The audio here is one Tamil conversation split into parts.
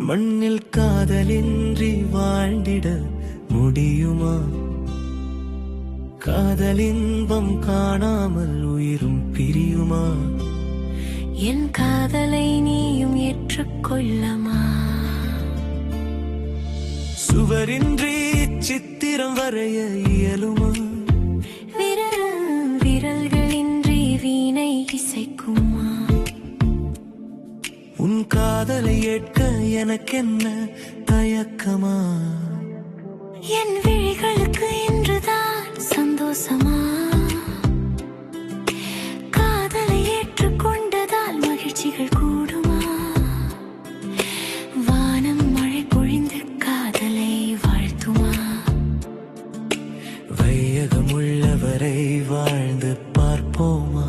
மண்ணில் காதலின்றி வாழ்ந்திட முடியுமா? காதலின்பம் காணாமல் உயிரும் பிரியுமா? என் காதலை நீயும் ஏற்றுக்கொள்ளமா? சுவரின்றி சித்திரம் வரைய இயலுமா? விரல்களின்றி வீணை இசைக்குமா? உன் காதலை ஏற்க எனக்கென்ன தயக்கமா? என் விழிகளுக்கு இன்றுதான் சந்தோஷமா? காதலை ஏற்றுக்கொண்டதால் மகிழ்ச்சிகள் கூடுமா? வானம் மழை பொழிந்து காதலை வாழ்த்துமா? வையகம் உள்ளவரை வாழ்ந்து பார்ப்போமா?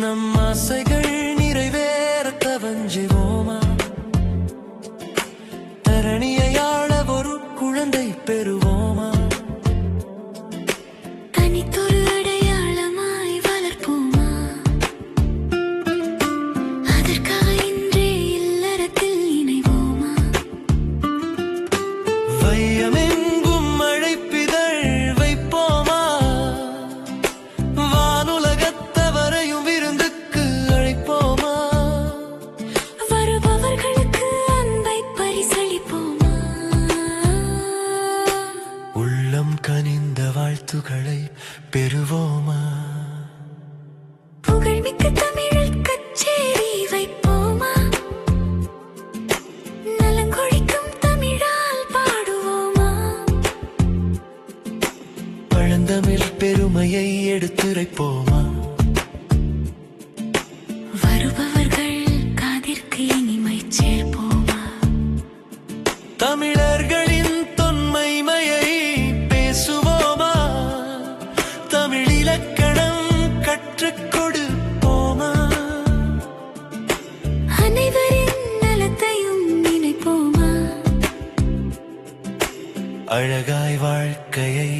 நம் ஆசைகள் நிறைவேற தவஞ்சுவோமா? தரணியை ஆள ஒரு குழந்தை பெறுவோமா? தனித்தொரு அடையாளமாய் வளர்ப்போமா? அதற்காக இன்றே இல்லறத்தில் இணைவோமா? வையமெங்கும் அழைப்பிதழ் வைப்போமா? வானுலகத்தவரையும் விருந்துக்கு அழைப்போமா? வருபவர்களுக்கு அன்பை பரிசளிப்போமா? உள்ளம் கனிந்த வாழ்த்துக்களை பெறுவோமா? புகழ்மிக்க தமிழில் கச்சேரி வைப்போமா? நலங்கொழிக்கும் தமிழால் பாடுவோமா? பழந்தமிழ் பெருமையை எடுத்துரைப்போமா? வருபவர்கள் காதிற்கு இனிமை சேர்ப்போமா? தமிழர்களின் தொன்மைமையை பேசுவோமா? தமிழ் இலக்கணம் கற்றுக் கொடுப்போமா? அனைவரின் நலத்தையும் நினைப்போமா? அழகாய் வாழ்க்கையை